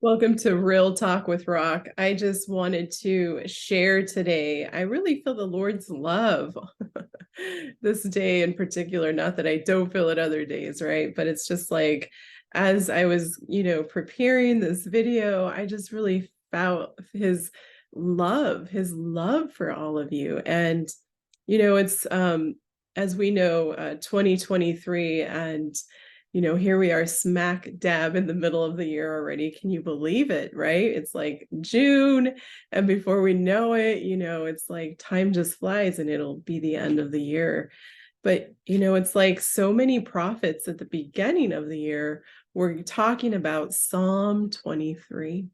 Welcome to Real Talk with Rock. I just wanted to share today. I really feel the Lord's love this day in particular. Not that I don't feel it other days, right? But it's just like as I was, preparing this video, I just really felt his love for all of you. And, it's as we know, 2023 and here we are smack dab in the middle of the year already. Can you believe it, right? It's like June, and before we know it, it's like time just flies and it'll be the end of the year. But, it's like so many prophets at the beginning of the year were talking about Psalm 23.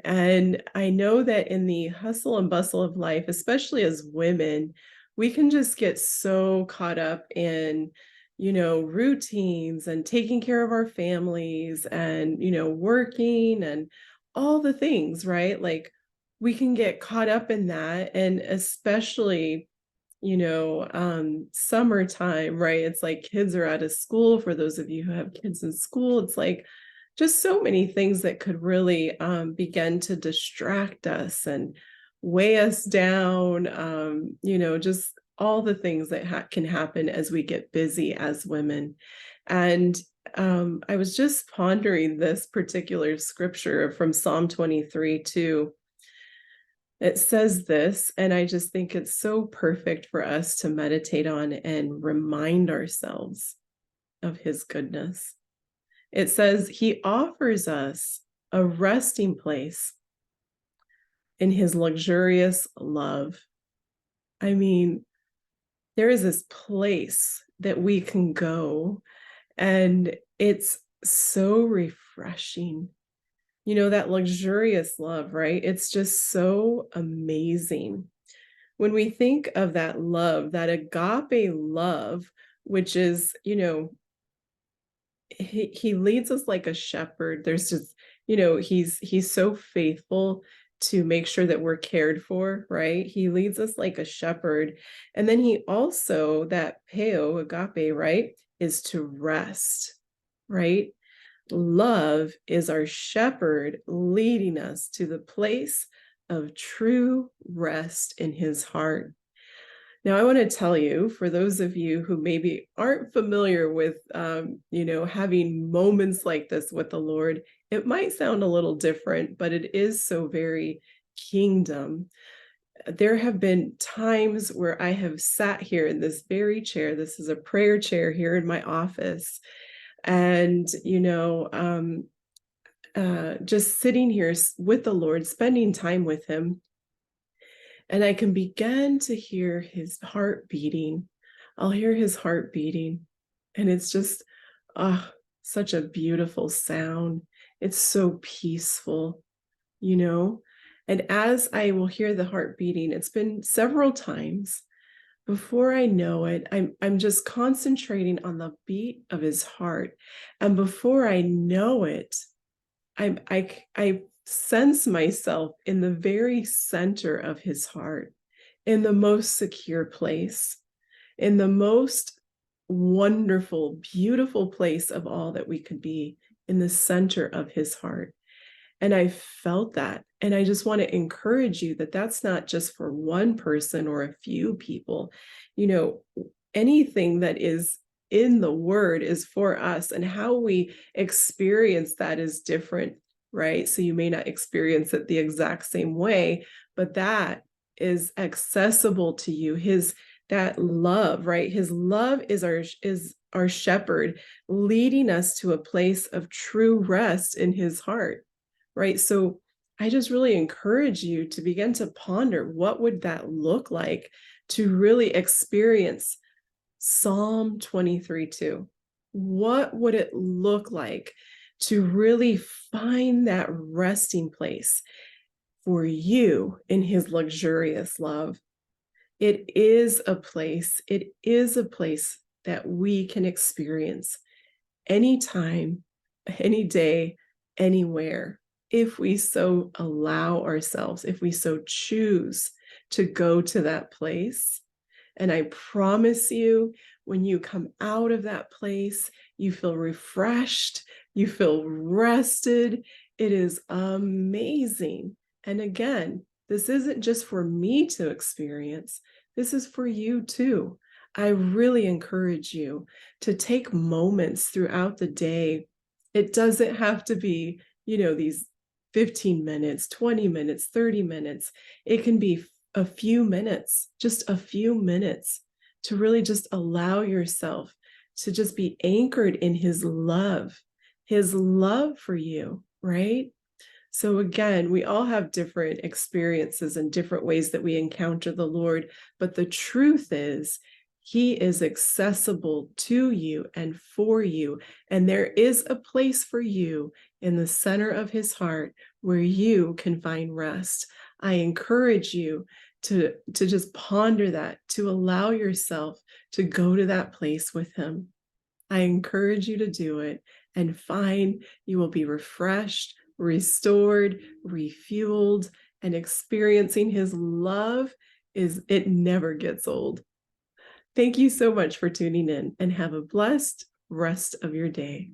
And I know that in the hustle and bustle of life, especially as women, we can just get so caught up in, routines and taking care of our families and, working and all the things, right? Like we can get caught up in that. And especially, summertime, right? It's like kids are out of school. For those of you who have kids in school, it's like just so many things that could really begin to distract us and weigh us down. Just all the things that can happen as we get busy as women. And I was just pondering this particular scripture from Psalm 23 too. It says this, and I just think it's so perfect for us to meditate on and remind ourselves of his goodness. It says he offers us a resting place in his luxurious love. I mean, there is this place that we can go, and it's so refreshing. That luxurious love, right? It's just so amazing. When we think of that love, that agape love, which is, he leads us like a shepherd. There's just, he's so faithful to make sure that we're cared for, right? He leads us like a shepherd. And then he also, that peo, agape, right, is to rest, right? Love is our shepherd leading us to the place of true rest in his heart. Now, I want to tell you, for those of you who maybe aren't familiar with, having moments like this with the Lord, it might sound a little different, but it is so very kingdom. There have been times where I have sat here in this very chair. This is a prayer chair here in my office. And, just sitting here with the Lord, spending time with him, and I can begin to hear his heart beating. I'll hear his heart beating, and it's just such a beautiful sound. It's so peaceful, you know. And as I will hear the heart beating, it's been several times. Before I know it, I'm just concentrating on the beat of his heart, and before I know it, I sense myself in the very center of his heart, in the most secure place, in the most wonderful, beautiful place of all that we could be, in the center of his heart. And I felt that. And I just want to encourage you that that's not just for one person or a few people. You know, anything that is in the word is for us, and how we experience that is different, right? So you may not experience it the exact same way, but that is accessible to you. That love, right? His love is our shepherd, leading us to a place of true rest in his heart, right? So I just really encourage you to begin to ponder, what would that look like to really experience Psalm 23:2? What would it look like to really find that resting place for you in his luxurious love? It is a place that we can experience anytime, any day, anywhere, if we so allow ourselves, if we so choose to go to that place. And I promise you, when you come out of that place, you feel refreshed, you feel rested, It is amazing. And again, this isn't just for me to experience, this is for you too. I really encourage you to take moments throughout the day. It doesn't have to be, these 15 minutes, 20 minutes, 30 minutes. It can be a few minutes, just a few minutes to really just allow yourself to just be anchored in his love for you, right? So again, we all have different experiences and different ways that we encounter the Lord, but the truth is, he is accessible to you and for you, and there is a place for you in the center of his heart where you can find rest. I encourage you to just ponder that, to allow yourself to go to that place with him. I encourage you to do it and find you will be refreshed, restored, refueled, and experiencing his love it never gets old. Thank you so much for tuning in and have a blessed rest of your day.